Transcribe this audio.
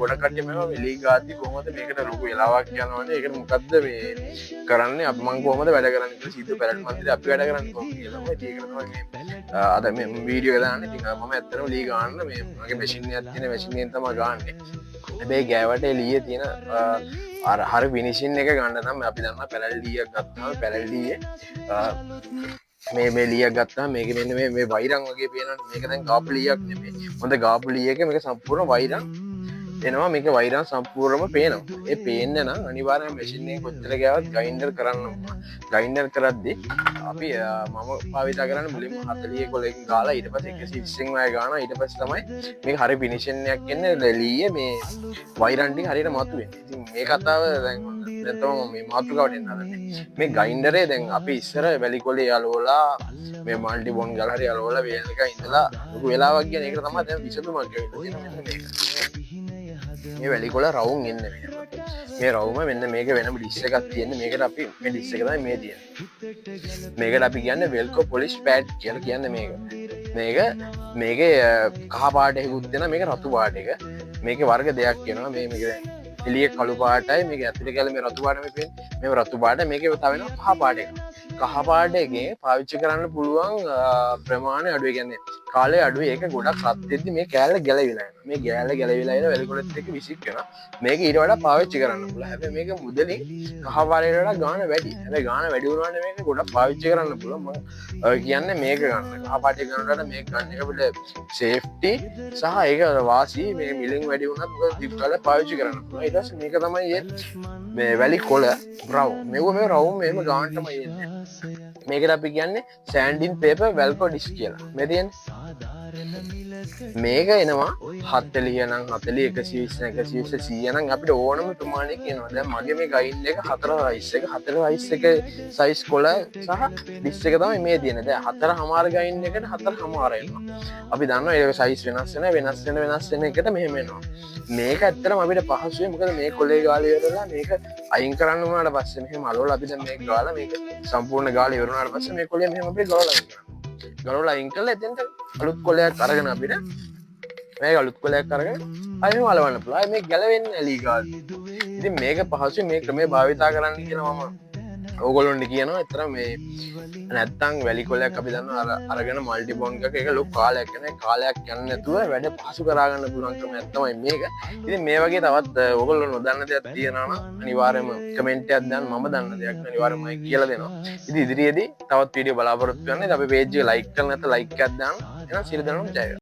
ගොඩක් කට්ටිය මේවා ලී ගාද්දි කොහොමද මේකට ලොකු වෙලාවක් යනවනේ ඒකට මොකද්ද මේ කරන්නේ අපි මං කොහොමද වැඩ කරන්නේ කියලා සිද්ධ පැලට් මන්දිරේ අපි වැඩ කරන්නේ කොහොමද කියලා මම ඒකට තමයි මේ අද මේ වීඩියෝ එක දාන්නේ ඉතින් මම ඇත්තටම ලී ගන්න මේ මගේ මැෂින් එකක් තියෙන මැෂින් එකෙන් තමයි ගාන්නේ හැබැයි ගෑවට ලීයේ තියෙන අර හරි ෆිනිෂින් එක ගන්න නම් අපි දන්නා පැලල් ලීයක් ගත්තාම පැලල් ලීයේ මේ ලියක් ගත්තා මේක මෙන්න මේ වෛරන් වගේ පේනවා මේක දැන් ගාපු ලියක් නෙමෙයි හොඳ ගාපු ලියක මේක සම්පූර්ණ වෛරන් එනවා මේක වෛරන් සම්පූර්ණයෙන්ම පේනවා ඒ පේන්නේ නම් අනිවාර්යයෙන් මැෂින් එකේ කොච්චර ගාවත් ග්‍රයින්ඩර් කරන්න ඕන ග්‍රයින්ඩර් කරද්දී අපි මම භාවිත කරන්නේ මුලින්ම 40 කොලකින් ගාලා ඊට පස්සේ 120න් වගේ ගානවා ඊට පස්සේ තමයි මේක හරිය ෆිනිෂින් එකක් එන්නේ ලීයේ මේ වෛරන් ටික හරියට මතුවෙන්නේ ඉතින් මේ කතාව දැන් තමයි මේ මාතෘකාවට එන්න හදන්නේ මේ ග්‍රයින්ඩරේ දැන් අපි ඉස්සර වැලිකොලේ යලවලා මේ මල්ටි බොන් ගාලා හරි යලවලා වේල් එක ඉඳලා ලොකු වෙලාවක් කියන එක තමයි දැන් විසඳුමක් ගන්න මේ වැලිකොල රවුම් එන්නේ මේ රවුම මෙන්න මේක වෙනම ඩිස් එකක් තියෙන්නේ මේකට අපි මේ ඩිස් එක තමයි මේ තියෙන්නේ මේකට අපි කියන්නේ වෙල්කෝ පොලිෂ් පැඩ් කියලා කියන්නේ මේකේ කහ පාට එකකුත් දෙනවා මේක රතු පාට එක මේකේ වර්ග දෙකක් වෙනවා මේක එළිය කළු පාටයි මේක ඇතුලේ කියලා මේ රතු පාට මේ රතු පාට මේකේ තව වෙනවා කහ පාට එක කහ පාට එකේ පාවිච්චි කරන්න පුළුවන් ප්‍රමාණය අඩුයි කියන්නේ කාලේ අඩුයි ඒක ගොඩක් රත් වෙද්දි මේ කෑල්ල ගැලවිලා යනවා මේ කෑල්ල ගැලවිලා ඉන වැලිකොලත් එක්ක විසික් වෙනවා මේක ඊට වඩා පාවිච්චි කරන්න පුළුවන් හැබැයි මේක මුදලින් කහ පාටේට වඩා ගාණ වැඩි හැබැයි ගාණ වැඩි වුණාට මේක ගොඩක් පාවිච්චි කරන්න පුළුවන් මම කියන්නේ මේක ගන්න කහ පාටේ ගන්නකොට මේක ගන්න එක අපිට සේෆ්ටි සහ ඒක වාසි මේ මිලින් වැඩි වුණත් මොකද දිග්ගල පාවිච්චි කරන්න පුළුවන් ඊට පස්සේ මේක තමයි මේ වැලිකොල රවුම් මේ රවුම් මේම ගාන්න තමයි එන්නේ මේකට අපි කියන්නේ සෑන්ඩින් පේපර් වැල්කෝ ඩිස් කියලා මේ තියෙන්නේ මේක එනවා 40 නම් 40 120 120 නම් අපිට ඕනම ප්‍රමාණයක එනවා දැන් මගේ මේ ගයින් එක 4 රයිස් එක 4 රයිස් එක සයිස් කොළ සහ ඩිස් එක තමයි මේ තියෙන්නේ දැන් 4 ගයින් එකට 4 එනවා අපි දන්නවා ඒක සයිස් වෙනස් වෙන එකට මෙහෙම එනවා මේක ඇත්තටම අපිට පහසුයි මොකද මේ කොලේ ගාලා ඉවරලා මේක අයින් කරන්න උනාට පස්සේ මෙහෙම අලවලා අපි දැන් මේක ගාලා මේක සම්පූර්ණ ගාලා ඉවරුනාට පස්සේ මේ කොලේ මෙහෙම අපිට ගලවලා අයින් කරලා එතෙන්ට අලුත් කොලයක් අරගෙන අපිට මේක අලුත් කොලයක් අරගෙන අයින් වලවන්න පුළුවන් මේ ගැලවෙන්නේ ඇලි ගාලා ඉතින් මේක පහසුයි මේ ක්‍රමය භාවිතා කරන්න කියලා මම ඕගොල්ලොන්ට කියනවා ඇත්තට මේ නැත්තම් වැලි කොලයක් අපි දන්නවා අරගෙන මල්ටි බොන්ඩ් එකක ඒක ලොකු කාලයක් යන කාලයක් යන්නේ නැතුව වැඩ පහසු කරා ගන්න පුළුවන් ක්‍රමයක් තමයි මේක. ඉතින් මේ වගේ තවත් ඕගොල්ලෝ නොදන්න දෙයක් තියෙනවා නම් අනිවාර්යයෙන්ම කමෙන්ට් එකක් දාන්න මම දන්න දෙයක් අනිවාර්යයෙන්ම කියලා දෙනවා. ඉතින් ඉදිරියේදී තවත් වීඩියෝ බලාපොරොත්තු වෙන්න. අපි පේජ් එක ලයික් කරලා නැත්නම් ලයික් එකක් දාන්න. එහෙනම් සියලු දෙනාටම ජය වේවා.